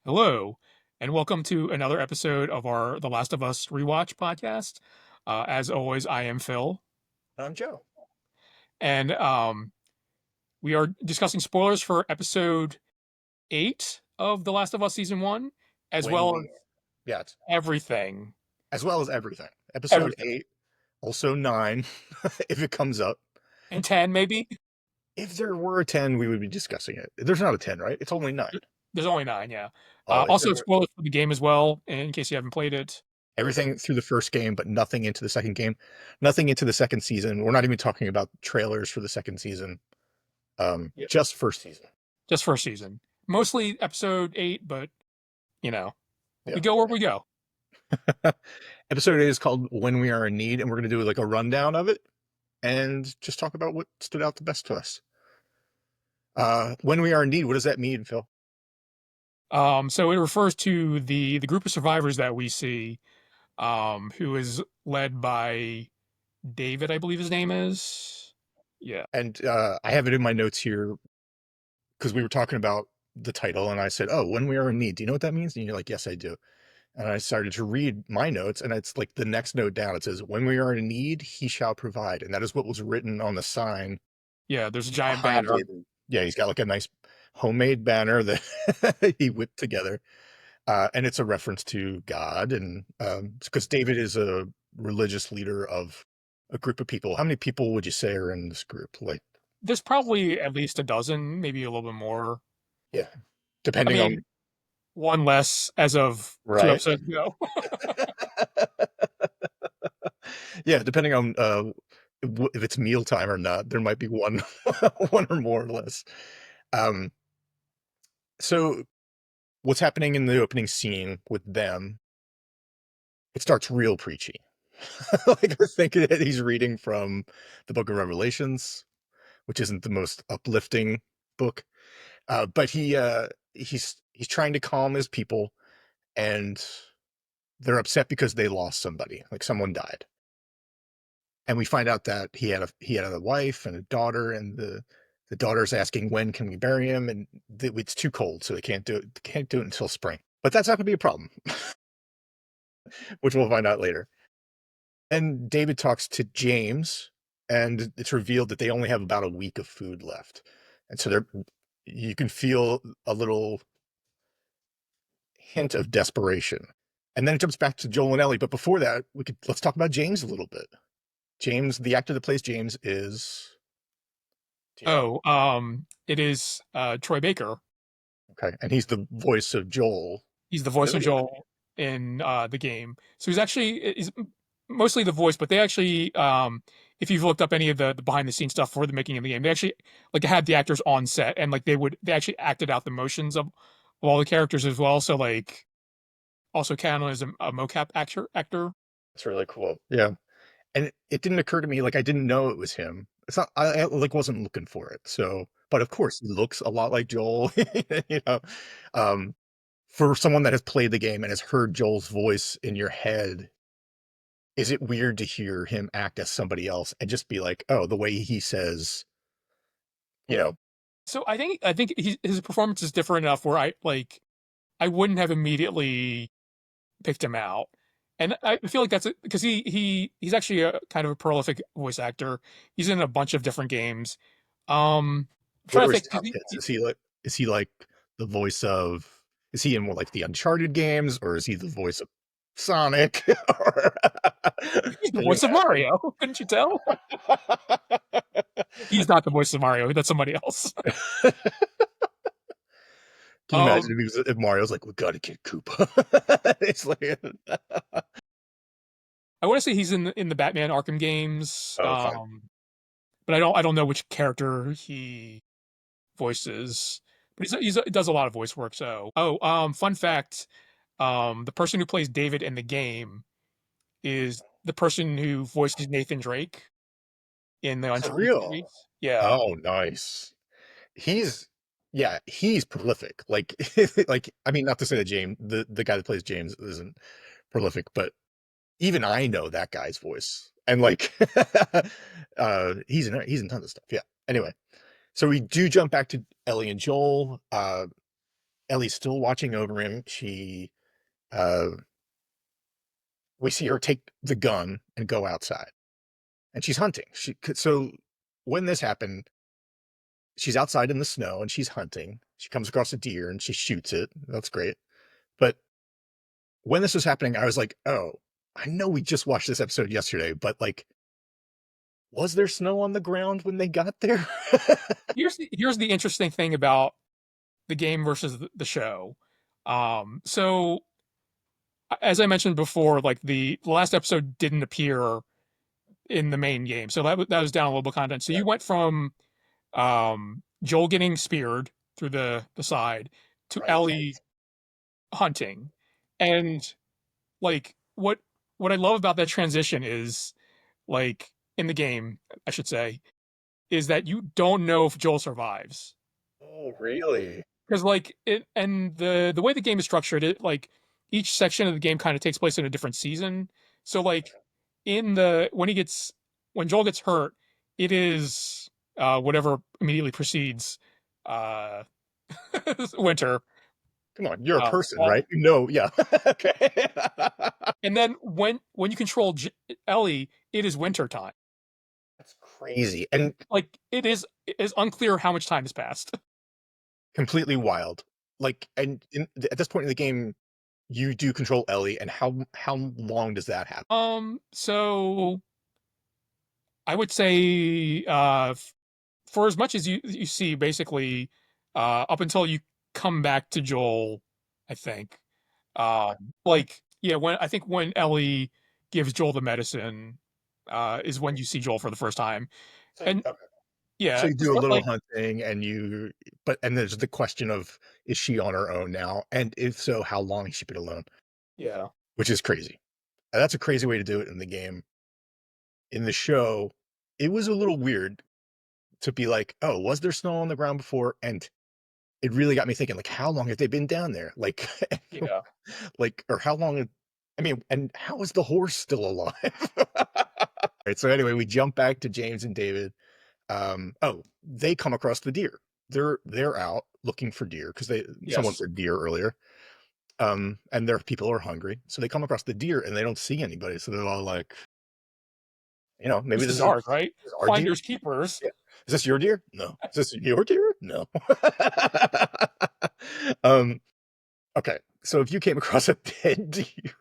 Hello, and welcome to another episode of our The Last of Us Rewatch podcast. As always, I am Phil, I'm Joe. and we are discussing spoilers for episode 8 of The Last of Us season 1, as When well as we, yeah, everything. as well as everything. Episode Everything. 8, also 9, if it comes up. And 10, maybe? If there were a 10, we would be discussing it. There's not a 10, right? It's only 9. There's only 9, yeah. Oh, if Also, there spoilers for the game as well, in case you haven't played it. everything through the first game, but nothing into the second game, nothing into the second season. We're not even talking about trailers for the second season. Yeah. Just first season. Just first season. Mostly episode 8, but, you know, Yeah. we go where we go. Episode 8 is called When We Are in Need, and we're going to do like a rundown of it and just talk about what stood out the best to us. When we are in need, what does that mean, Phil? So it refers to the group of survivors that we see, who is led by David, I believe his name is. Yeah. And I have it in my notes here because we were talking about the title, and I said, "Oh, when we are in need, do you know what that means?" And you're like, "Yes, I do." And I started to read my notes, and it's like the next note down. It says, "When we are in need, he shall provide," and that is what was written on the sign Yeah, there's a giant behind banner. David. Yeah, he's got like a nice homemade banner that he whipped together, and it's a reference to God, and because David is a religious leader of a group of people. How many people would you say are in this group? Like, There's probably at least a dozen, maybe a little bit more. yeah, I depending on mean, one less as of two right. episodes ago. Yeah, depending on if it's mealtime or not, there might be one, one or more or less. Um, so what's happening in the opening scene with them? It starts real preachy. Like I think that he's reading from the Book of Revelations, which isn't the most uplifting book, but he's trying to calm his people, and they're upset because they lost somebody, like someone died. And we find out that he had a wife and a daughter, and the daughter's asking when can we bury him, and it's too cold, so they can't do it until spring. But that's not going to be a problem, which we'll find out later. And David talks to James, and it's revealed that they only have about a week of food left, and so you can feel a little hint of desperation. And then it jumps back to Joel and Ellie. But before that, let's talk about James a little bit. James, the actor that plays James, is, do you know? Oh, it is Troy Baker. Okay, and he's the voice of Joel He's the in the voice of video game. Joel in the game. So he's mostly the voice, but they actually, if you've looked up any of the behind the scenes stuff for the making of the game, they actually like had the actors on set and like they actually acted out the motions of all the characters as well. So like also counted as a mocap actor. It's really cool. Yeah, and it didn't occur to me, like I didn't know it was him. It's not, I like wasn't looking for it. So, but of course, he looks a lot like Joel. You know, um, for someone that has played the game and has heard Joel's voice in your head, is it weird to hear him act as somebody else and just be like, oh, the way he says, you know, So I think his performance is different enough where I wouldn't have immediately picked him out. And I feel like that's because he's actually a kind of a prolific voice actor. He's in a bunch of different games. I'm what trying are to his think. top hits? Is he like the voice of, is he in more like the Uncharted games, or is he the voice of Sonic? Or He's the can you voice of Mario. Couldn't you tell? He's not the voice of Mario. That's somebody else. imagine? Can you Um, imagine if Mario's like, we gotta get Koopa? It's like, I want to say he's in the Batman Arkham games. oh, fine. But I don't know which character he voices. But he does a lot of voice work. So, fun fact: the person who plays David in the game is the person who voices Nathan Drake in the For Uncharted real? series. Yeah. Oh, nice. He's, yeah, he's prolific. Like, like I mean, not to say that James, the guy that plays James, isn't prolific, but even I know that guy's voice, and like, he's in tons of stuff. Yeah. Anyway, so we do jump back to Ellie and Joel, Ellie's still watching over him. Uh, we see her take the gun and go outside, and she's hunting. So when this happened, she's outside in the snow and she's hunting. She comes across a deer and she shoots it. That's great. But when this was happening, I was like, oh, I know we just watched this episode yesterday, but like, was there snow on the ground when they got there? Here's the interesting thing about the game versus the show. So as I mentioned before, like the last episode didn't appear in the main game, so that was downloadable content. So you went from Joel getting speared through the side to Right. Ellie hunting, and like what I love about that transition is like in the game, I should say, is that you don't know if Joel survives. Oh, really? Because like it and the way the game is structured, it like each section of the game kind of takes place in a different season. So like in the when Joel gets hurt, it is whatever immediately precedes uh winter. Come on, you're a person, Fall. right? You know, yeah. Okay. And then when you control Ellie, it is winter time. That's crazy and Like it is unclear how much time has passed. completely wild. Like, and at this point in the game, you do control Ellie, and how long does that happen? So I would say for as much as you see basically up until you come back to Joel, I think. Like yeah, when I think when Ellie gives Joel the medicine is when you see Joel for the first time. So, And okay. So yeah, you do a little like hunting, and and there's the question of is she on her own now, and if so, how long has she been alone? yeah. Which is crazy. And that's a crazy way to do it in the game. In the show, it was a little weird to be like, oh, was there snow on the ground before? And it really got me thinking, like, how long have they been down there? Like, Yeah. like, or how long? I mean, and how is the horse still alive? Right. So anyway, we jump back to James and David. Oh, they come across the deer. They're out looking for deer because someone Yes. said deer earlier. And their people are hungry, so they come across the deer and they don't see anybody. So they're all like, maybe This is this is dark, right? our deer. Finders keepers. Yeah. Is this your deer? No. Is this your deer? No. um, okay. So if you came across a dead deer,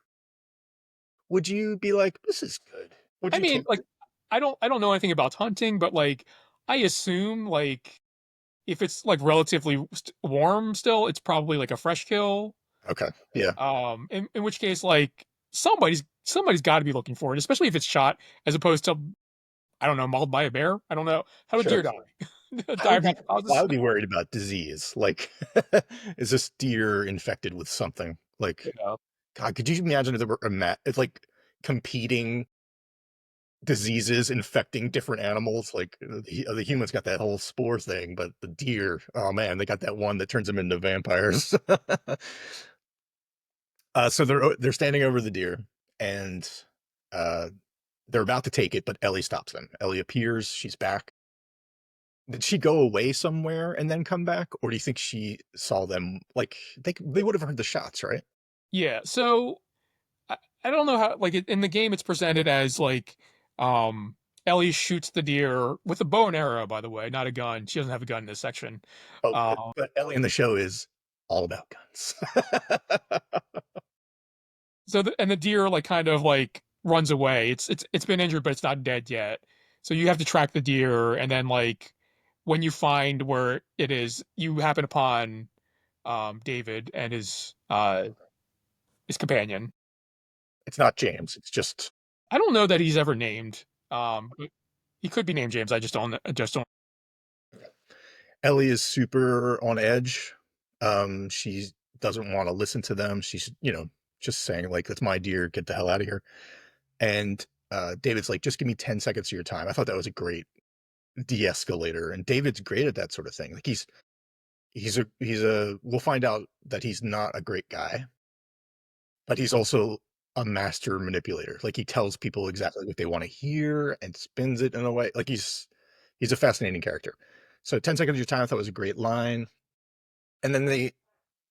would you be like, this is good? Would I you mean, take like it? I don't know anything about hunting, but like I assume like if it's like relatively warm still, it's probably like a fresh kill. Okay. Yeah. In which case, like somebody's got to be looking for it, especially if it's shot, as opposed to I don't know, mauled by a bear. I don't know how do Sure. deer die. Die of natural I causes. would be worried about disease. Like, is this deer infected with something? Like, Yeah, God, could you imagine if there were it's like competing diseases infecting different animals? Like the humans got that whole spore thing, but the deer, oh man, they got that one that turns them into vampires. So they're standing over the deer, and uh, they're about to take it, but Ellie stops them. Ellie appears. She's back. Did she go away somewhere and then come back, or do you think she saw them? Like they would have heard the shots, right? yeah. So I, I don't know how like in the game it's presented as like um Ellie shoots the deer with a bow and arrow, by the way, not a gun. She doesn't have a gun in this section. Oh, good. Um But Ellie in the show is all about guns. and the deer like kind of like runs away. It's been injured, but it's not dead yet. So you have to track the deer, and then like when you find where it is, you happen upon David and his companion. It's not James. It's just I don't know that he's ever named. But he could be named James. I just don't. Ellie is super on edge. She doesn't want to listen to them. She's, just saying like, "That's my dear. Get the hell out of here." And David's like, "Just give me 10 seconds of your time." I thought that was a great de-escalator, and David's great at that sort of thing. Like he's a we'll find out that he's not a great guy, but he's also a master manipulator. Like he tells people exactly what they want to hear and spins it in a way. Like he's a fascinating character. So 10 seconds of your time I thought was a great line. And then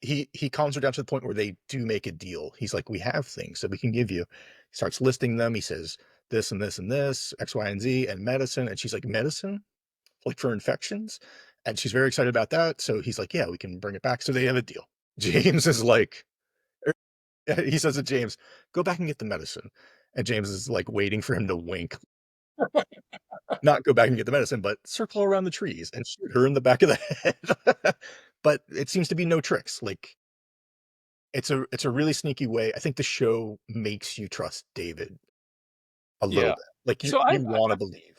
he calms her down to the point where they do make a deal. He's like, we have things that we can give you. He starts listing them. He says this and this and this, X, Y, and Z, and medicine. And she's like, medicine? Like for infections? And she's very excited about that. So he's like, yeah, we can bring it back. So they have a deal. James is like, he says to James, go back and get the medicine. And James is like waiting for him to wink, not go back and get the medicine, but circle around the trees and shoot her in the back of the head. But it seems to be no tricks. Like it's a really sneaky way. I think the show makes you trust David a little Yeah. bit. Like So you want to believe.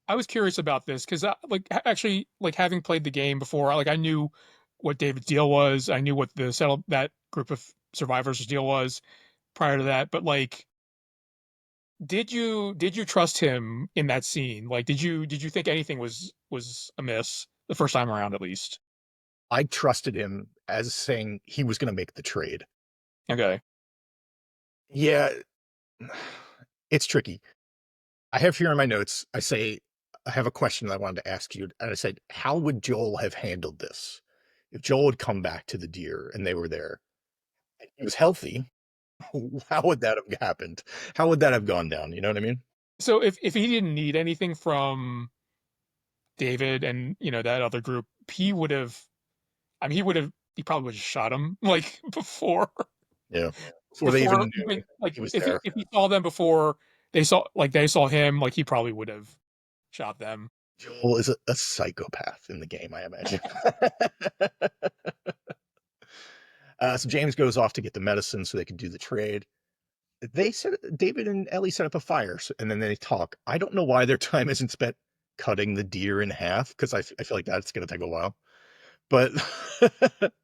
I was curious about this because, like, actually, like having played the game before, like I knew what David's deal was. I knew what the settle that group of survivors' deal was prior to that. But like, did you trust him in that scene? Like, did you think anything was amiss the first time around, at least? I trusted him as saying he was going to make the trade. Okay. Yeah, it's tricky. I have here in my notes, I have a question that I wanted to ask you. And I said, how would Joel have handled this? If Joel had come back to the deer and they were there, and he was healthy, how would that have happened? How would that have gone down? You know what I mean? So if he didn't need anything from David and that other group, he would have. I mean, he probably would have shot him like before. Yeah. Before they even Before knew even like he was if he there. if he saw them before they saw him, like he probably would have shot them. Joel is a psychopath in the game, I imagine. So James goes off to get the medicine so they can do the trade. David and Ellie set up a fire, and then they talk. I don't know why their time isn't spent cutting the deer in half because I feel like that's going to take a while. But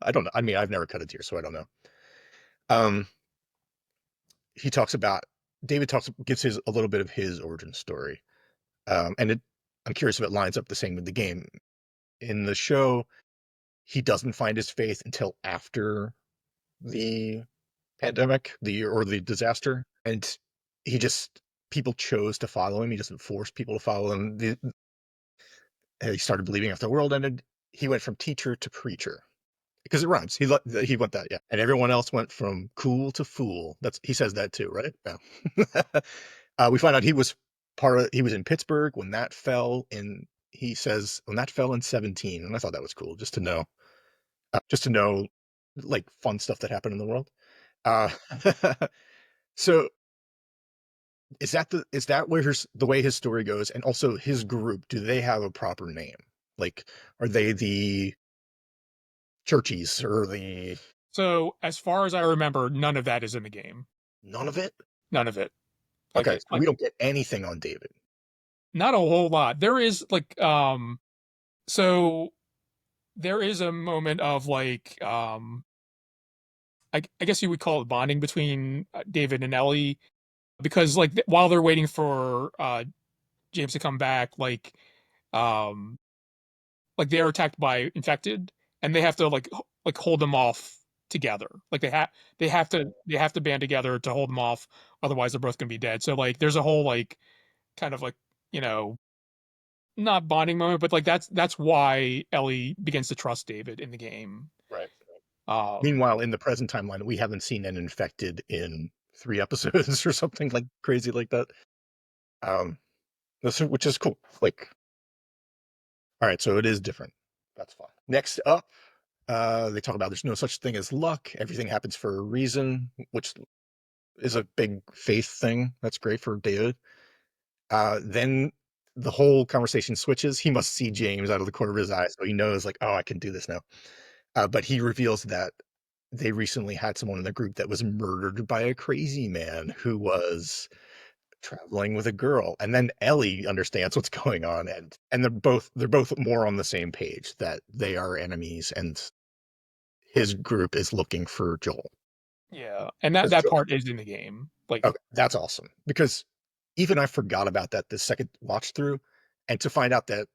I don't know. I mean, I've never cut a deer, so I don't know. Um, he talks about David gives his a little bit of his origin story, and I'm curious if it lines up the same with the game. In the show, he doesn't find his faith until after the pandemic, the disaster, and he just people chose to follow him. He doesn't force people to follow him. He started believing after the world ended. He went from teacher to preacher because it rhymes. He went that, yeah, and everyone else went from cool to fool. He says that too, right? Yeah. We find out he was in Pittsburgh when that fell in. He says when that fell in 17, and I thought that was cool just to know like fun stuff that happened in the world. Uh, so is that where the way his story goes, and also his group? Do they have a proper name? Like, are they the Churchies or the So as far as I remember, none of that is in the game. none of it? None of it. Like Okay, it, so like we don't get anything on David. not a whole lot. There is like so there is a moment of like I guess you would call it bonding between David and Ellie because like while they're waiting for James to come back, um like they are attacked by infected and they have to like hold them off together. Like they have to band together to hold them off, otherwise they're both gonna be dead. So like there's a whole like kind of like you know not bonding moment, but like that's why Ellie begins to trust David in the game. Right. Um Meanwhile, in the present timeline, we haven't seen an infected in 3 episodes or something like crazy like that. Um, which is cool. Like, all right, so it is different. That's fine. Next up, they talk about there's no such thing as luck. Everything happens for a reason, which is a big faith thing. That's great for David. Then the whole conversation switches. He must see James out of the corner of his eye, so he knows, like, oh, I can do this now. But he reveals that they recently had someone in the group that was murdered by a crazy man who was traveling with a girl. And then Ellie understands what's going on, and they're both more on the same page that they are enemies, and his group is looking for Joel. yeah, and that Because that Joel, part is in the game. Like okay, that's awesome. Because even I forgot about that the second watch through, and to find out that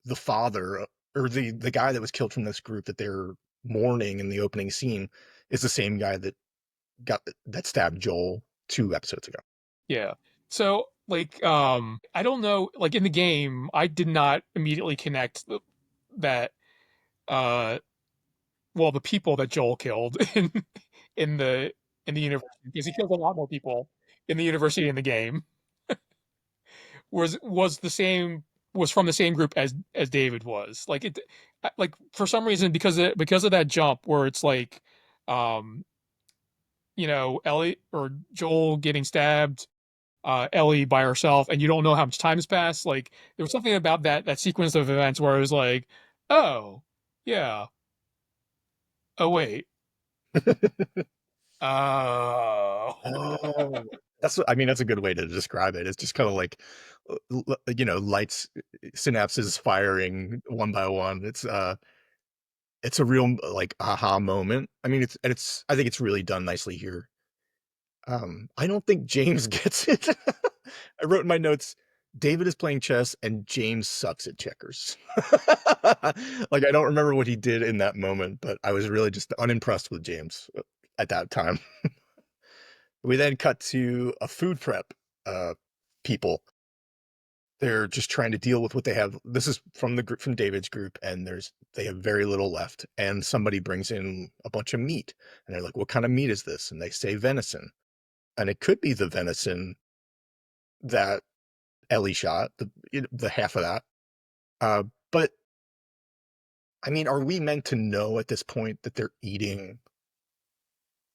the father or the guy that was killed from this group that they're mourning in the opening scene is the same guy that stabbed Joel 2 episodes ago. yeah. So like I don't know, like in the game I did not immediately connect that uh well, the people that Joel killed in the in the university, because he killed a lot more people in the university in the game, was the same was from the same group as David was. Like it, like for some reason because of that jump where it's like, um, Ellie or Joel getting stabbed, Ellie by herself, and you don't know how much time has passed. Like there was something about that sequence of events where it was like, oh yeah, oh wait, oh. Oh, I mean, that's a good way to describe it. It's just kind of like, lights, synapses firing one by one. It's a real like aha moment. I mean, I think it's really done nicely here. I don't think James gets it. I wrote in my notes, David is playing chess and James sucks at checkers. Like, I don't remember what he did in that moment, but I was really just unimpressed with James at that time. We then cut to a food prep people. They're just trying to deal with what they have. This is from the group from David's group, and they have very little left. And somebody brings in a bunch of meat, and they're like, "What kind of meat is this?" And they say venison, and it could be the venison that Ellie shot, the half of that. But I mean, are we meant to know at this point that they're eating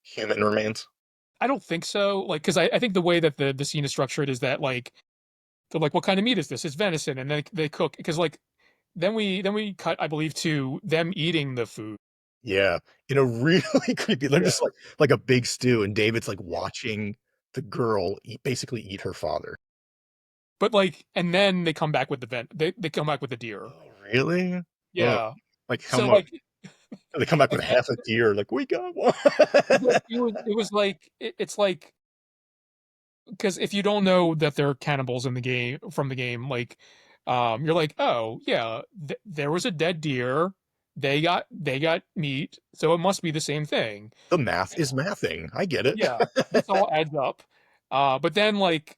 human remains? I don't think so. Like, because I think the way that the scene is structured is that like they're like, what kind of meat is this? It's venison, and then they cook because like then we cut, I believe, to them eating the food. Yeah, in a really creepy. They're Yeah. just like a big stew, and David's like watching the girl basically eat her father. But like, and then they come back with they come back with the deer. Oh, really? Oh, Yeah. like how So much? like, They come back with again, half a deer. Like we got one. it was like it's like because if you don't know that they're cannibals in the game from the game, like, you're like, oh yeah, there was a dead deer. They got meat, so it must be the same thing. The math is mathing. I get it. Yeah, this all adds up. But then like,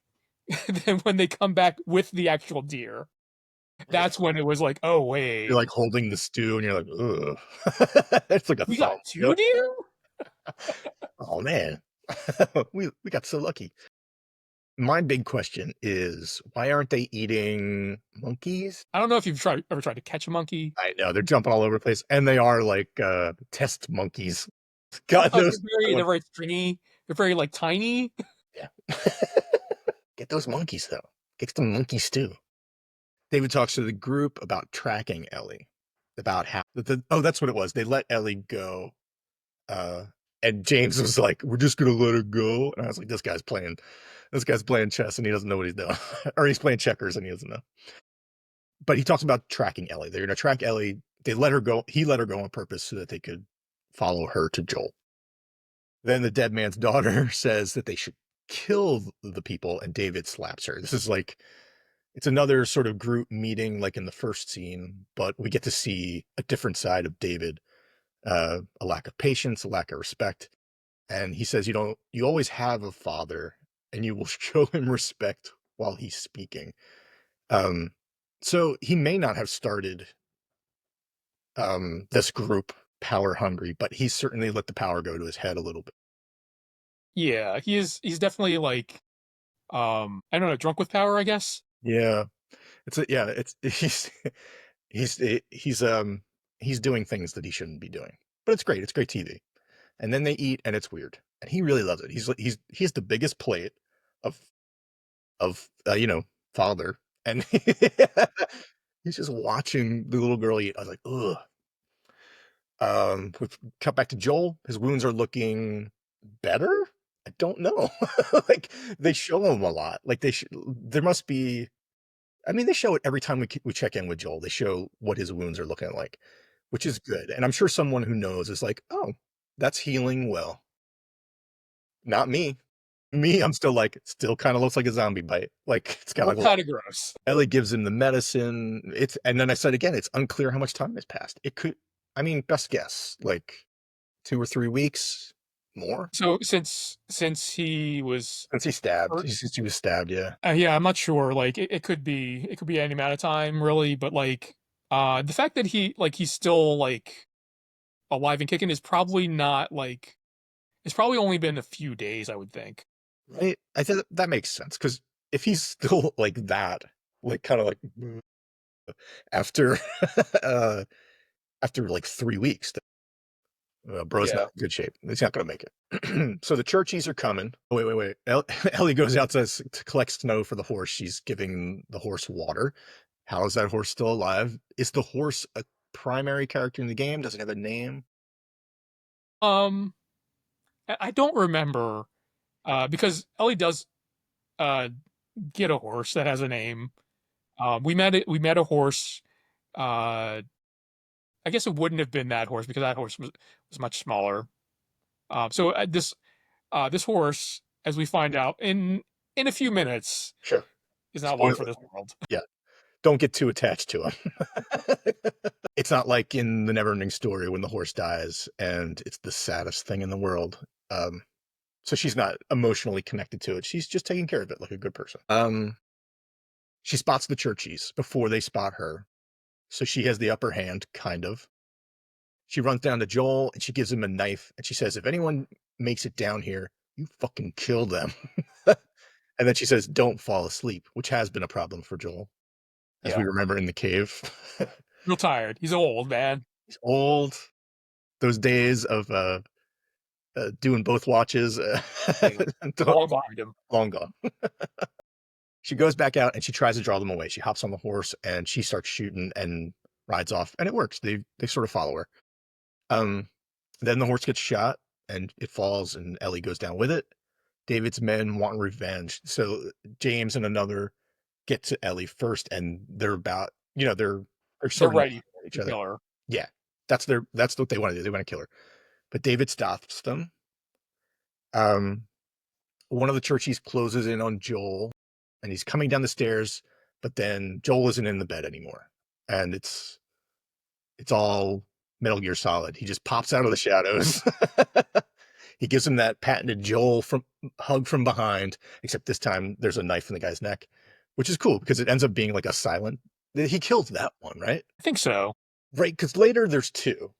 then when they come back with the actual deer, that's when it was like, oh You're wait, like holding the stew, and you're like, ugh. It's like a we thumb. got You're two like, deer. oh man, we got so lucky. My big question is, why aren't they eating monkeys? I don't know if you've ever tried to catch a monkey. I know they're jumping all over the place, and they are like test monkeys. God They're knows. they're very stringy. They're very like tiny. Yeah. Get those monkeys though. Get some monkey stew. David talks to the group about tracking Ellie. About how oh, that's what it was. They let Ellie go. Uh and James was like, "We're just gonna let her go." And I was like, this guy's playing chess and he doesn't know what he's doing. Or he's playing checkers and he doesn't know. But he talks about tracking Ellie. They're gonna track Ellie. They let her go. He let her go on purpose so that they could follow her to Joel. Then the dead man's daughter says that they should kill the people, and David slaps her. This is like, it's another sort of group meeting like in the first scene, but we get to see a different side of David, a lack of patience, a lack of respect. And he says, you always have a father and you will show him respect while he's speaking. Um, so he may not have started this group power hungry, but he certainly let the power go to his head a little bit. Yeah, he's definitely like, I don't know, drunk with power, I guess. Yeah. Yeah, it's he's he's he's doing things that he shouldn't be doing. But it's great. It's great TV. And then they eat and it's weird. And he really loves it. He's the biggest plate of father, and he's just watching the little girl eat. I was like, "Ugh." We cut back to Joel. His wounds are looking better. I don't know. Like they show him a lot. Like there must be. I mean, they show it every time we check in with Joel. They show what his wounds are looking like, which is good. And I'm sure someone who knows is like, "Oh, that's healing well." Not me. Me, I'm still like, still kind of looks like a zombie bite. Like it's got Well, like a, kind of gross. Ellie gives him the medicine. And then I said again, it's unclear how much time has passed. It could, I mean, best guess, like 2 or 3 weeks more So since he was since he stabbed. hurt, Since he was stabbed, yeah. yeah, I'm not sure. Like it could be any amount of time, really. But like, the fact that he's still like, alive and kicking is probably not like it's probably only been a few days, I would think. Right? I think that makes sense because if he's still like that, like kind of like after uh after like 3 weeks, bro's not Yeah. in good shape. He's not gonna make it. So the churchies are coming. Oh, wait. Ellie goes out to collect snow for the horse. She's giving the horse water. How is that horse still alive? Is the horse a primary character in the game? Does it have a name? Um, I don't remember because Ellie does uh get a horse that has a name. We met it. We met a horse. Uh, I guess it wouldn't have been that horse because that horse was much smaller. So this horse, as we find out in a few minutes, Sure. is not long Spoiler. for this world. Yeah. Don't get too attached to him. It's not like in the Neverending Story when the horse dies and it's the saddest thing in the world. So she's not emotionally connected to it. She's just taking care of it like a good person. She spots the Churchies before they spot her. So she has the upper hand, kind of. She runs down to Joel and she gives him a knife and she says, if anyone makes it down here, you fucking kill them. And then she says, don't fall asleep, which has been a problem for Joel, as we Yeah, remember in the cave. real tired. He's old, man. He's old. Those days of doing both watches, Yeah, long behind him. long gone. She goes back out and she tries to draw them away. She hops on the horse and she starts shooting and rides off, and it works. They sort of follow her. Um, then the horse gets shot and it falls, and Ellie goes down with it. David's men want revenge, so James and another get to Ellie first, and they're about, they're They're sort of ready at each to other. kill her. Yeah, that's what they want to do. They want to kill her, but David stops them. Um, One of the Churchies closes in on Joel, and he's coming down the stairs, but then Joel isn't in the bed anymore, and it's all Metal Gear Solid. He just pops out of the shadows. He gives him that patented Joel from hug from behind, except this time there's a knife in the guy's neck, which is cool because it ends up being like a silent. He kills that one, right? I think so. Right, because later there's two.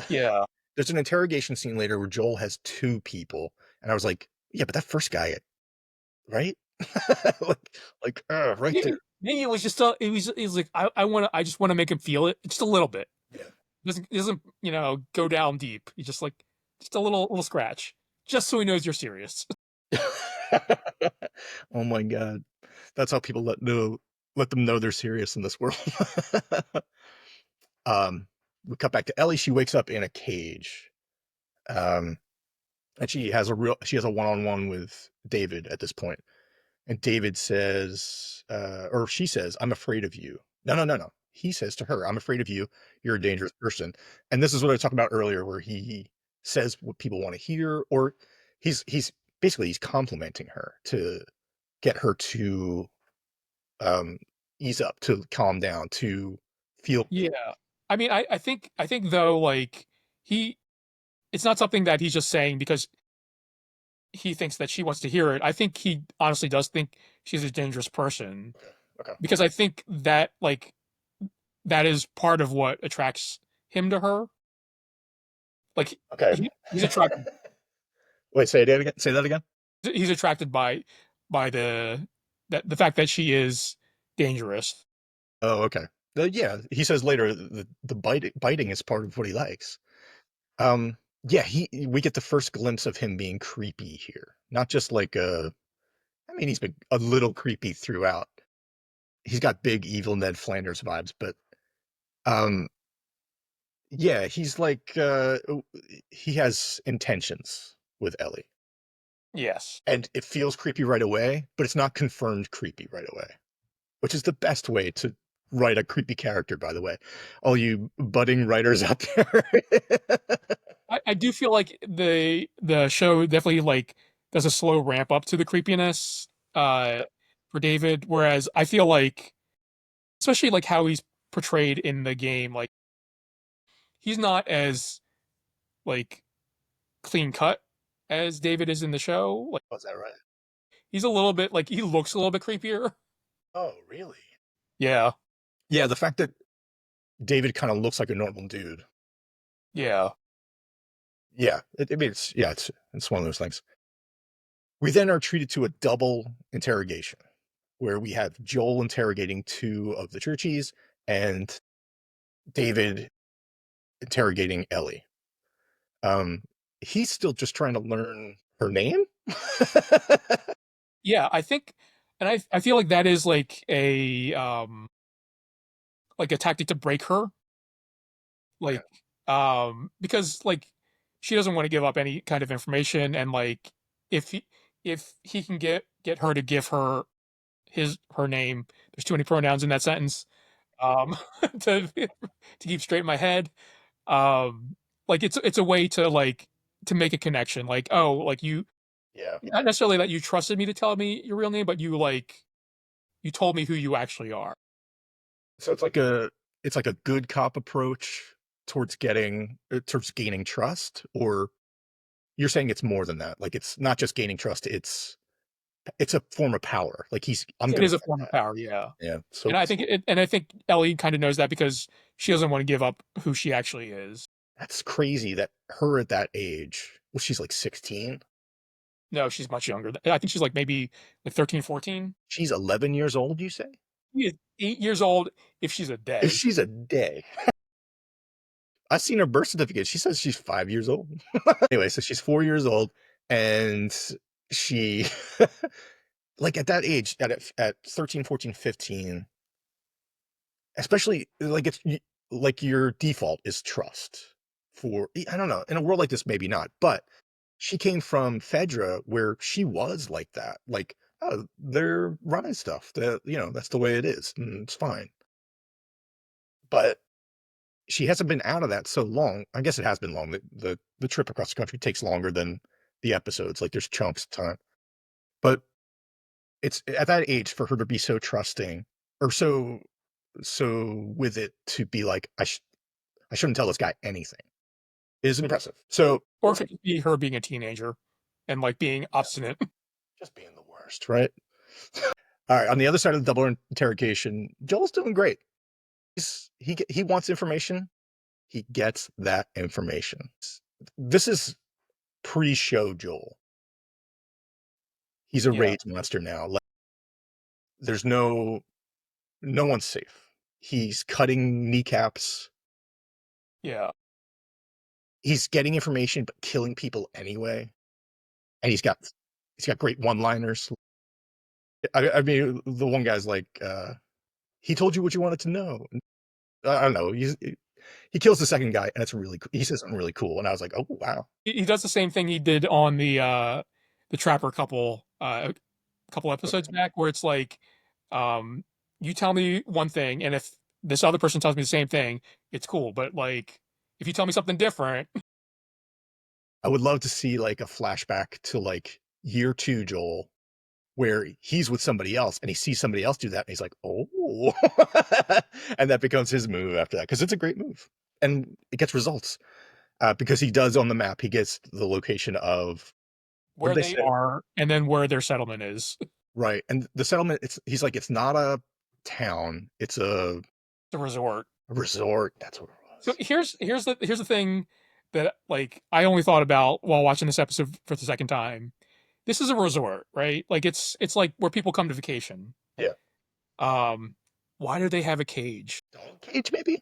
Yeah. There's an interrogation scene later where Joel has two people, and I was like, yeah, but that first guy, right? Right there. Maybe it was just it was like I just want to make him feel it just a little bit. Yeah. Doesn't go down deep. You just like just a little scratch, just so he knows you're serious. Oh my god. That's how people let them know they're serious in this world. um we cut back to Ellie. She wakes up in a cage. Um and she has a one-on-one with David at this point. And David says, or she says, I'm afraid of you. No. He says to her, I'm afraid of you. You're a dangerous person. And this is what I was talking about earlier, where he says what people want to hear, or he's basically he's complimenting her to get her to um ease up, to calm down, to feel. Yeah. I mean, I think though, like he, it's not something that he's just saying because he thinks that she wants to hear it. I think he honestly does think she's a dangerous person Okay. because I think that like that is part of what attracts him to her. Like Okay. he's attracted Wait, say it again. Say that again. he's attracted by the fact that she is dangerous. Oh, okay. Yeah, he says later the biting is part of what he likes. Yeah, we get the first glimpse of him being creepy here. Not just like I mean, he's been a little creepy throughout. He's got big evil Ned Flanders vibes, but um yeah, he's like he has intentions with Ellie. Yes. And it feels creepy right away, but it's not confirmed creepy right away, which is the best way to write a creepy character, by the way. All you budding writers out there. I do feel like the show definitely like does a slow ramp up to the creepiness for David, whereas I feel like especially like how he's portrayed in the game, like he's not as like clean cut as David is in the show. Like Was that right? he's a little bit like he looks a little bit creepier. Oh, really? Yeah. Yeah, the fact that David kind of looks like a normal dude. Yeah. Yeah, I mean, it's one of those things. We then are treated to a double interrogation where we have Joel interrogating two of the Churchies and David interrogating Ellie. Um, he's still just trying to learn her name. Yeah, I think, and I feel like that is like a tactic to break her, Okay. like because like she doesn't want to give up any kind of information, and like if he if he can get her to give her her name, there's too many pronouns in that sentence, um to keep straight in my head. um like it's a way to to make a connection, like, oh, like you, Yeah. not necessarily that you trusted me to tell me your real name, but you told me who you actually are. So it's like a good cop approach towards getting towards gaining trust, or you're saying it's more than that. Like it's not just gaining trust, it's a form of power. Like I'm It gonna is a get form of that. power, yeah. Yeah. And I think Ellie kind of knows that because she doesn't want to give up who she actually is. That's crazy that her at that age, well, she's like 16. No, she's much younger. I think she's like maybe like 13, 14. She's 11 years old, you say? She is 8 years old if she's a If day. she's a day. I've seen her birth certificate. She says she's 5 years old. Anyway, so she's 4 years old, and she, like at that age, at 13, 14, 15, especially like like your default is trust for, I don't know, in a world like this, maybe not, but she came from Fedra where she was like that. Like, oh, they're running stuff that, that's the way it is. And it's fine. But she hasn't been out of that so long. I guess it has been long. The trip across the country takes longer than the episodes. Like there's chunks of time. But it's at that age for her to be so trusting or so with it to be like, I shouldn't tell this guy anything is impressive. So Or if it could be her being a teenager and like being yeah, obstinate. just being the worst, right? All right. On the other side of the double interrogation, Joel's doing great. He wants information. He gets that information. This is pre-show Joel. He's a Yeah. rage monster now. Like, there's no one's safe. He's cutting kneecaps. Yeah. He's getting information but killing people anyway. And he's got great one-liners. I mean, the one guy's like, he told you what you wanted to know. I don't know. He kills the second guy, and it's really he says something really cool, and I was like, oh wow, He does the same thing he did on the Trapper couple a couple episodes back, where it's like, um you tell me one thing, and if this other person tells me the same thing, it's cool. But like if you tell me something different, I would love to see like a flashback to like year two Joel, where he's with somebody else and he sees somebody else do that, and he's like, oh, and that becomes his move after that because it's a great move and it gets results because he does on the map. He gets the location of what where did they they say? are and then where their settlement is. Right, and the settlement. He's like, it's not a town, it's The resort. a resort. That's what it So was. here's the thing that like I only thought about while watching this episode for the second time. This is a resort, right? Like it's like where people come to vacation. Yeah, Um, why do they have a cage? dog cage maybe.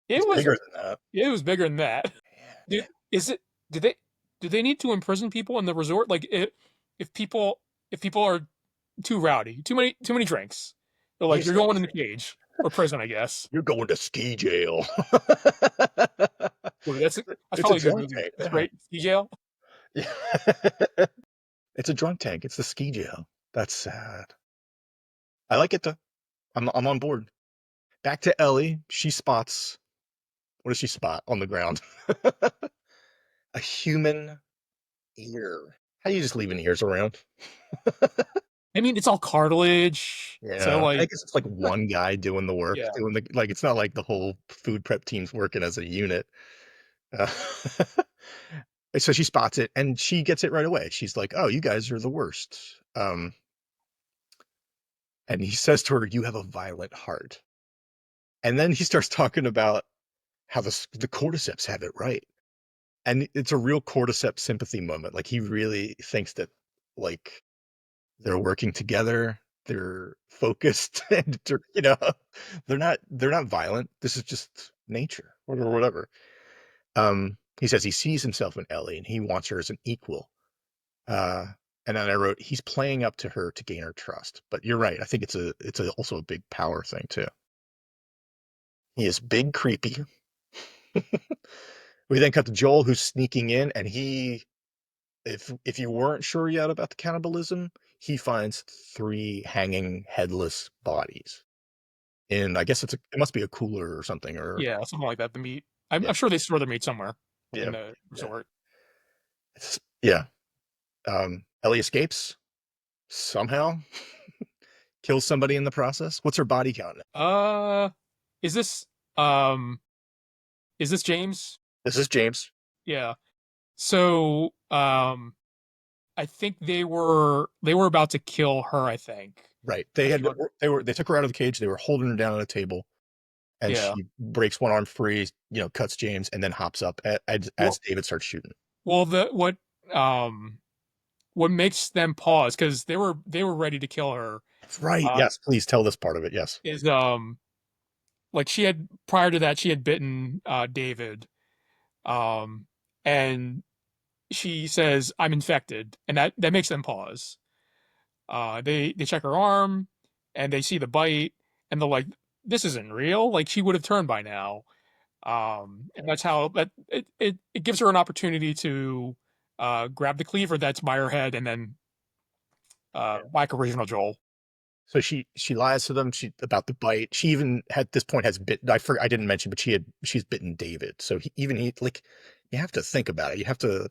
It It's was bigger than that. it was bigger than that. Yeah, Did is it? Do they do they need to imprison people in the resort? Like if people if people are too rowdy, too many drinks, they're like, he's you're going in the cage or prison, I guess. you're going to ski jail. Ooh, that's It's a probably a good drunk movie. tank. That's Yeah. great. Ski jail. Yeah. It's a drunk tank. It's the ski jail. That's sad. I like it though. I'm on board. Back to Ellie. She spots, what does she spot on the ground? A human ear. How do you just leaving ears around? I mean, it's all cartilage, so Yeah, I like, guess it's like one guy doing the work, yeah. doing the like. It's not like the whole food prep team's working as a unit. Uh, so she spots it and she gets it right away. She's like, "Oh, you guys are the worst." And he says to her, "You have a violent heart." And then he starts talking about how the cordyceps have it right. and it's a real cordyceps sympathy moment. Like he really thinks that like they're working together, they're focused, and they're not violent. This is just nature or whatever. He says he sees himself in Ellie and he wants her as an equal. Uh, and then I wrote, he's playing up to her to gain her trust. But you're right. I think also a big power thing too. He is big, creepy. We then cut to Joel, who's sneaking in, and if you weren't sure yet about the cannibalism, he finds three hanging headless bodies. And I guess it must be a cooler or something, or Yeah, something like that. The meat. I'm yeah, sure they store the meat somewhere yeah, in the yeah. resort. Yeah. Ellie escapes somehow, kills somebody in the process. What's her body count? Uh, is this um is this James? This is James. Yeah. So I think they were about to kill her. I think. Right. I think. They took her out of the cage. They were holding her down at a table, and Yeah. she breaks one arm free, cuts James, and then hops up as Well, David starts shooting. well, um what makes them pause because they were ready to kill her. Right. Uh, Yes. Please tell this part of it. Yes. is like she had prior to that she had bitten David, um, and she says I'm infected, and that makes them pause. They check her arm, and they see the bite, and they're like, this isn't real. Like she would have turned by now. And that's how that it gives her an opportunity to grab the cleaver that's by her head and then Yeah. whack original Joel. So she lies to them. About the bite. She even at this point has bitten. I didn't mention, but she's bitten David. So he like you have to think about it. You have to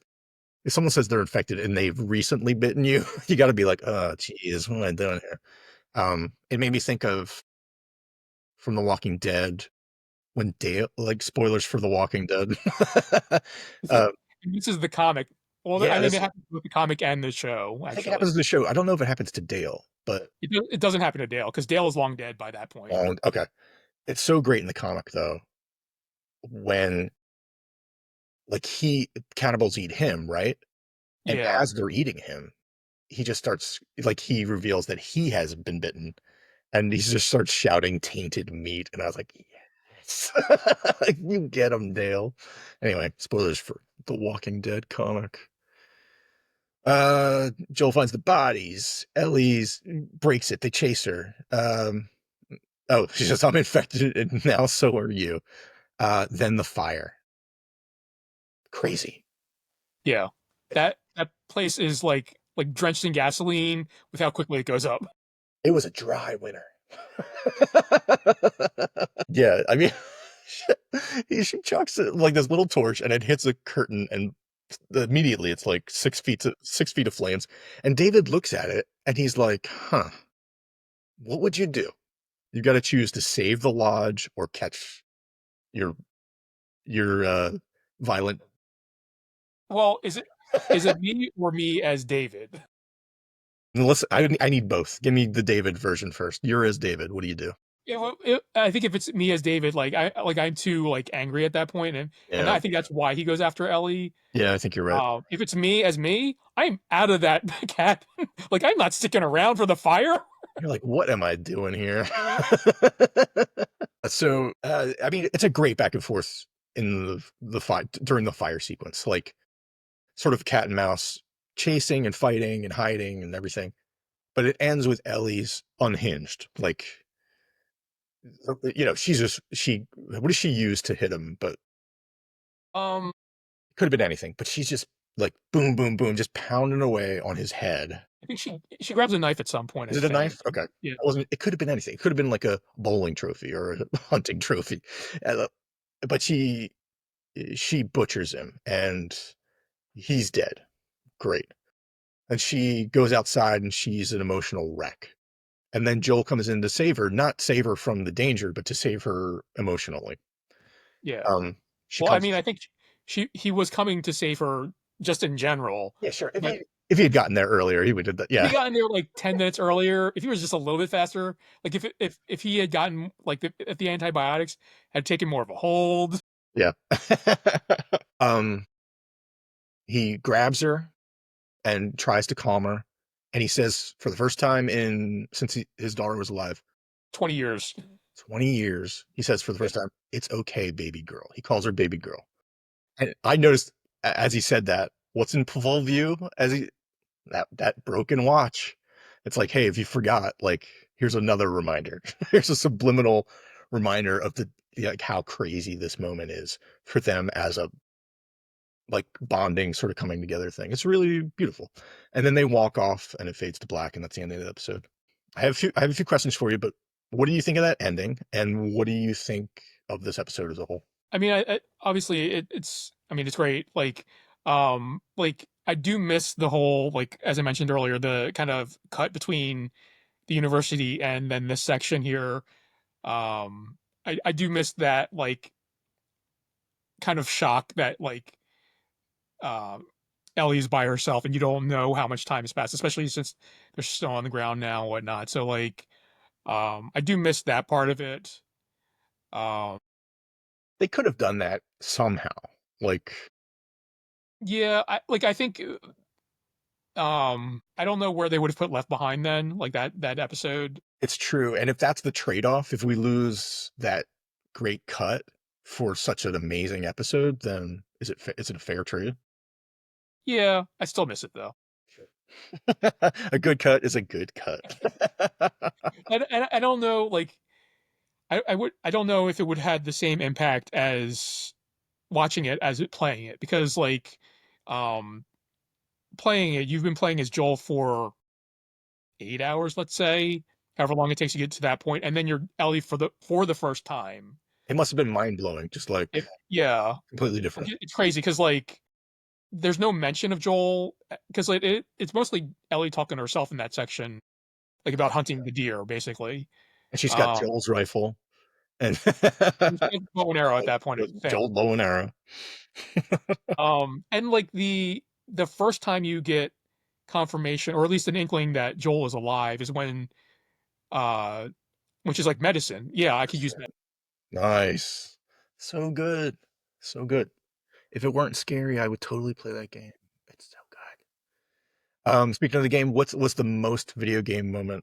if someone says they're infected and they've recently bitten you, you got to be like, oh, geez, what am I doing here? It made me think of from The Walking Dead when Dale, like spoilers for The Walking Dead. uh, This is the comic. Well, yeah, I mean, it this happens with the comic and the show, I think it actually. happens in the show. I don't know if it happens to Dale, but It doesn't happen to Dale because Dale is long dead by that point. okay. It's so great in the comic though when like he cannibals eat him, right? And Yeah. as they're eating him, he just starts like he reveals that he has been bitten, and he just starts shouting tainted meat, and I was like, yes. You get him, Dale. Anyway, spoilers for the Walking Dead comic. Joel finds the bodies. Ellie's breaks it. They chase her. Oh, she says, I'm infected, and now so are you. Then the fire. Crazy. Yeah. That place is like drenched in gasoline with how quickly it goes up. It was a dry winter. Yeah, I mean, she chucks it like this little torch, and it hits a curtain, and immediately it's like 6 feet of flames. And David looks at it, and he's like, "Huh, what would you do? You got to choose to save the lodge or catch your your violent." Well, is it me or me as David? Listen, I need both. Give me the David version first. You're as David. What do you do? Yeah, well, I think if it's me as David, I'm too like angry at that point, and Yeah, I think that's why he goes after Ellie. yeah, I think you're right. If it's me as me, I'm out of that cabin. Like I'm not sticking around for the fire. You're like, what am I doing here? So, I mean, it's a great back and forth in the fight during the fire sequence, like sort of cat and mouse chasing and fighting and hiding and everything. But it ends with Ellie's unhinged. Like, what does she use to him? But Um, it could have been anything. But she's just like boom, boom, boom, just pounding away on his head. I think she grabs a knife at some point. I Is it a think. knife? Okay. Yeah, It could have been anything. It could have been like a bowling trophy or a hunting trophy. Uh, but she butchers him and he's dead. Great. And she goes outside and she's an emotional wreck. And then Joel comes in to save her, not save her from the danger, but to save her emotionally. yeah. Um, she Well, I comes. mean, I think he was coming to save her just in general, Yeah, sure. If but he had gotten there earlier, he would have done that. if he Yeah, got in there like 10 minutes earlier, if he was just a little bit faster, like if he had gotten like if the antibiotics had taken more of a hold. yeah. um, he grabs her and tries to calm her, and he says, for the first time in since his daughter was alive, 20 years. 20 years, he says for the Yeah. first time, "It's okay, baby girl." He calls her baby girl. And I noticed as he said that, what's in full view as he that broken watch. It's like, hey, if you forgot, like, here's another reminder. Here's a subliminal reminder of like how crazy this moment is for them as a like bonding sort of coming together thing. It's really beautiful. And then they walk off and it fades to black, and that's the end of the episode. I have a few questions for you, but what do you think of that ending? And what do you think of this episode as a whole? I mean, I obviously it's I mean it's great. Like I do miss the whole, like as I mentioned earlier, the kind of cut between the university and then this section here. I do miss that, like, kind of shock that, like, um Ellie's by herself and you don't know how much time has passed, especially since they're still on the ground now and whatnot. So like, I do miss that part of it. Um, They could have done that somehow. Like, yeah, I think I don't know where they would have put Left Behind then, like that episode. it's true. And if that's the trade-off, if we lose that great cut for such an amazing episode, then is it a fair trade? Yeah, I still miss it though. A good cut is a good cut. And I don't know, like, I don't know if it would have the same impact as watching it as it playing it, because like, um playing it, you've been playing as Joel for 8 hours, let's say, however long it takes to get to that point, and then you're Ellie for the first time. It must have been mind-blowing, just like Yeah, completely like, different. it's crazy because like there's no mention of Joel, because like it's mostly Ellie talking to herself in that section, like about hunting the deer, basically. And she's got Um, Joel's rifle and she has a bow and arrow at that point, I think. Joel bow and arrow. And like the first time you get confirmation, or at least an inkling that Joel is alive, is uh when she's like, medicine. Yeah, I could use that. Nice. So good. So good. If it weren't scary, I would totally play that game. It's so good. Speaking of the game, what's the most video game moment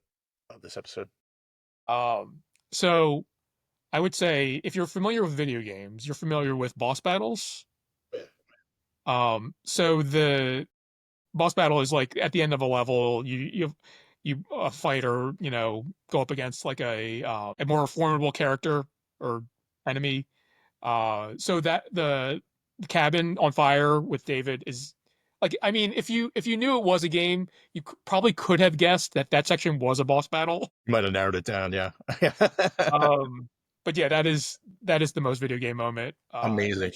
of this episode? So I would say if you're familiar with video games, you're familiar with boss battles. So the boss battle is like at the end of a level, you a fighter, go up against like a more formidable character or enemy. So that the cabin on fire with David is like, I mean, if you knew it was a game, you probably could have guessed that that section was a boss battle. You might have narrowed it down, yeah. But yeah, that is the most video game moment. Amazing.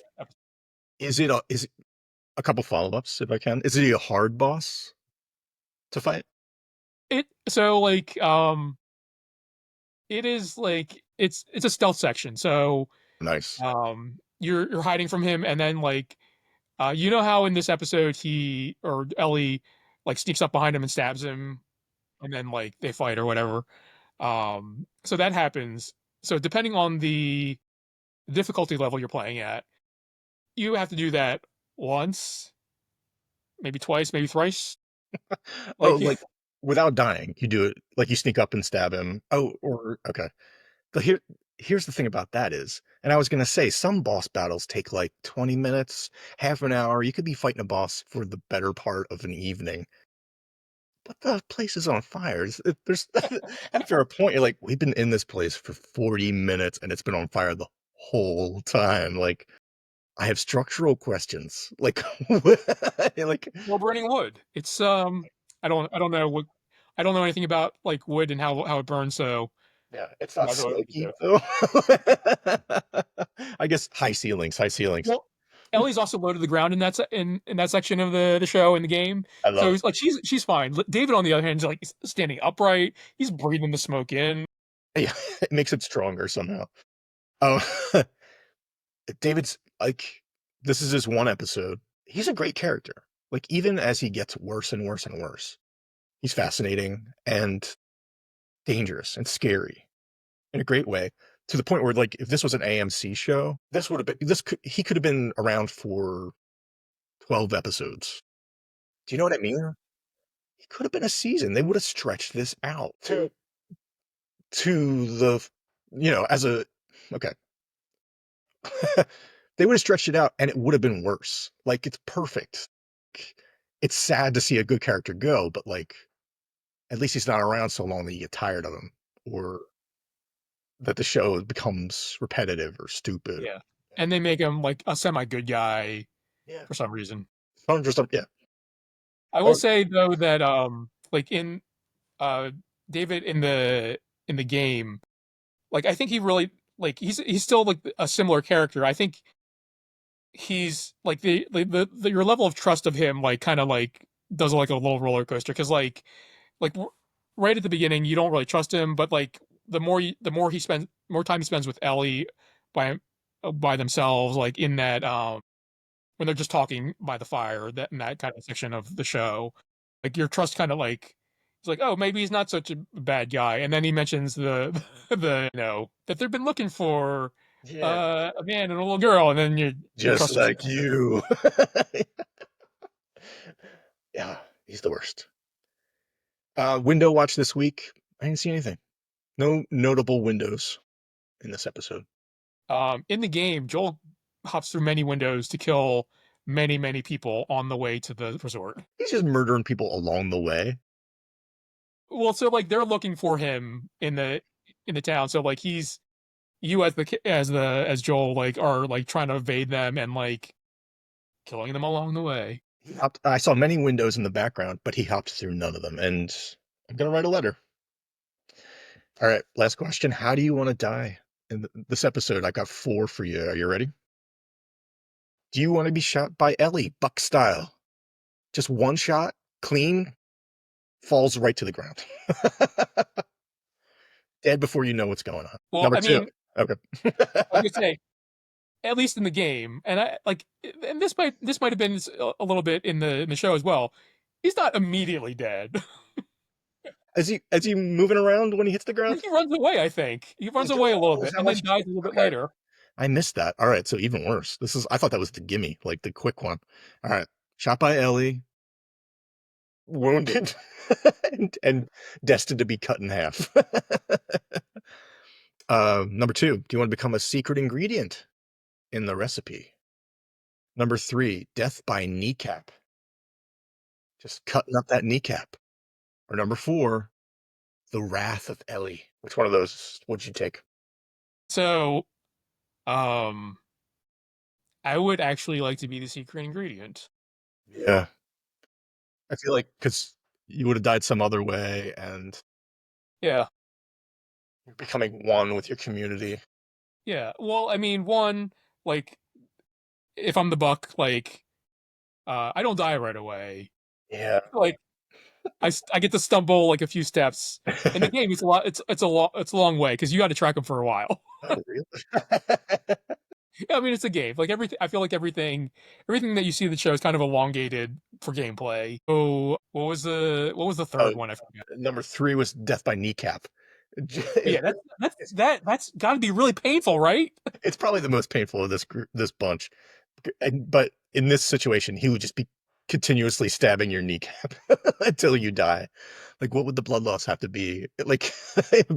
Is it a couple follow-ups, if I can? Is it a hard boss to fight? It so like it is like it's a stealth section. So Nice. you're hiding from him, and then like, you know how in this episode he or Ellie like sneaks up behind him and stabs him, and then like they fight or whatever. So that happens. So depending on the difficulty level you're playing at, you have to do that once, maybe twice, maybe thrice. Oh, Like, like, without dying, you do it like, you sneak up and stab him. Oh, or okay. But here's the thing about that is, and I was gonna say, some boss battles take, like, 20 minutes, half an hour. You could be fighting a boss for the better part of an evening, but the place is on fire. There's after a point, you're like, "We've been in this place for 40 minutes, and it's been on fire the whole time." Like, I have structural questions. Like, like, well, burning wood. It's I don't know what I don't know anything about like wood and how it burns, so yeah, it's I'm not not sure what we could smoky, do. though. I guess high ceilings, high ceilings. Well, Ellie's also low to the ground in in that section of the show in the game. I So love it. he's like, she's fine. David, on the other hand, is like, he's standing upright. He's breathing the smoke in. Yeah, it makes it stronger somehow. Oh, David's like, this is his one episode. He's a great character. Like, even as he gets worse and worse and worse, he's fascinating and dangerous and scary in a great way. To the point where, like, if this was an AMC show, this would have been he could have been around for 12 episodes. Do you know what I mean? It could have been a season. They would have stretched this out to the, as a, okay. They would have stretched it out and it would have been worse. Like, it's perfect. It's sad to see a good character go, but like, at least he's not around so long that you get tired of him or that the show becomes repetitive or stupid. Yeah. And they make him like a semi good guy Yeah. for some reason. Yeah. I will say though that like in uh David in the game, like I think he really like he's still like a similar character. I think he's like the your level of trust of him like kind of like does like a little roller coaster because like right at the beginning you don't really trust him, but like the more he spends more time he spends with Ellie by themselves, like in that when they're just talking by the fire, that in that kind of section of the show, like your trust kind of like it's like, oh, maybe he's not such a bad guy. And then he mentions the the that they've been looking for Yeah. a man and a little girl, and then your Just trust is like you. Yeah, he's the worst. Window watch this week. I didn't see anything. No notable windows in this episode. in the game. Joel hops through many windows to kill many people on the way to the resort. He's just murdering people along the way. Well, so like they're looking for him in the town. So like you as as Joel like are like trying to evade them and like killing them along the way. I saw many windows in the background, but he hopped through none of them. And I'm gonna write a letter. All right, last question. How do you want to die in this episode? I got 4 for you. Are you ready? Do you want to be shot by Ellie, Buck style? Just one shot, clean, falls right to the ground. Dead before you know what's going on. Well, Number I 2. mean, Okay. like I say, at least in the game, and I like, and this might have been a little bit in the show as well. He's not immediately dead. Is he moving around when he hits the ground? He runs away. I think he runs away a little Oh, is bit that and then much? dies a little bit Okay. later. I missed that. All right, so even worse. I thought that was the gimme, like the quick one. All right. Shot by Ellie, wounded, and destined to be cut in half. Number 2, do you want to become a secret ingredient in the recipe? Number 3, death by kneecap. Just cutting up that kneecap. Or number 4, the wrath of Ellie. Which one of those would you take? So, um, I would actually like to be the secret ingredient. Yeah. I feel like because you would have died some other way and Yeah, you're becoming one with your community. yeah. Well, I mean, one like if I'm the buck, like I don't die right away. Yeah. Like I get to stumble like a few steps. In the game, it's a lot. It's a long way because you got to track them for a while. Oh, really? I mean, it's a game. Like everything, I feel like everything that you see in the show is kind of elongated for gameplay. Oh, what was the Oh, third one? I forgot. number 3 was death by kneecap. But yeah, that's got to be really painful, right? It's probably the most painful of this bunch. But in this situation, he would just be continuously stabbing your kneecap until you die. Like, what would the blood loss have to be? Like,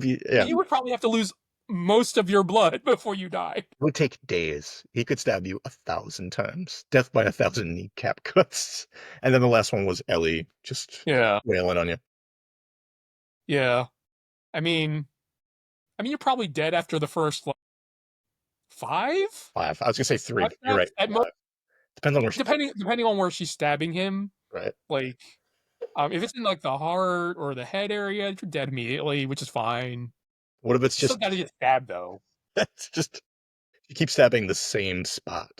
yeah, You would probably have to lose most of your blood before you die. it would take days. He could stab you 1,000 times. Death by 1,000 kneecap cuts. And then the last one was Ellie just Yeah, wailing on you. yeah. I mean, you're probably dead after the first like, 5 5. I was gonna say 3. You're right. at most, 5. Depends on where she depending on where she's stabbing him. right? Like, if it's in like the heart or the head area, you're dead immediately, which is fine. What if it's You still just got to get stabbed though. it's just you keep stabbing the same spot?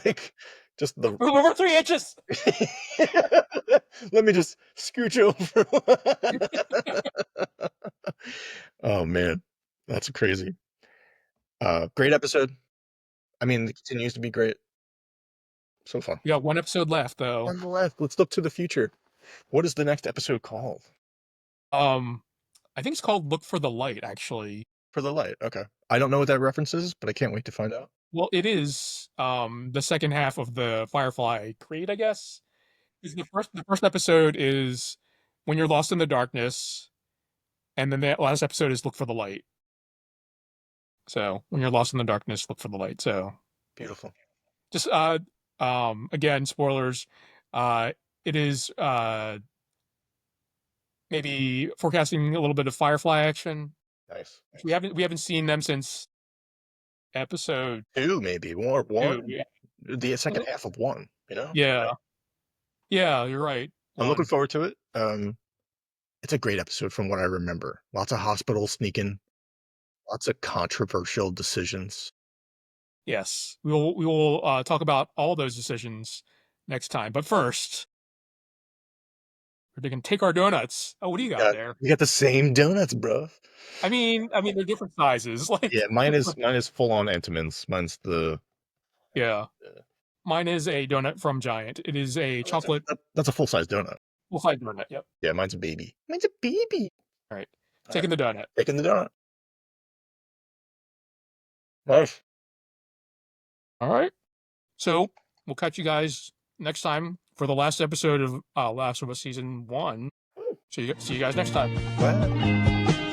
Like, just the Move over 3 inches. let me just scooch over. Oh man, that's crazy. Great episode. I mean, it continues to be great. So fun. We got one episode left though. Nonetheless, let's look to the future. What is the next episode called? Um, I think it's called "Look for the Light." Actually, For the light. Okay. I don't know what that reference is, but I can't wait to find out. Well, it is the second half of the Firefly Creed, I guess. 'Cause the first episode is when you're lost in the darkness, and then the last episode is look for the light. So when you're lost in the darkness, look for the light. So Beautiful. just again, spoilers. Uh it is maybe forecasting a little bit of Firefly action. Nice. We haven't seen them since episode Two, maybe. More two. one. Yeah. The second half of one, you know? Yeah. Yeah, you're right. I'm looking One. forward to it. It's a great episode from what I remember. Lots of hospitals sneaking, lots of controversial decisions. Yes. We will talk about all those decisions next time. But first, we're gonna take our donuts. Oh, what do you got Got there? we got the same donuts, bro. I mean, they're different sizes. Yeah, Like, mine is full on Entenmann's. Mine's the yeah. uh, Mine is a donut from Giant. It is a oh, chocolate that's a full size donut. full-size donut. Yep. Yeah, mine's a baby. Mine's a baby. All right. All right, Taking the donut. taking the donut. Nice. All right. So we'll catch you guys next time for the last episode of Last of Us season 1. See you guys next time. Bye.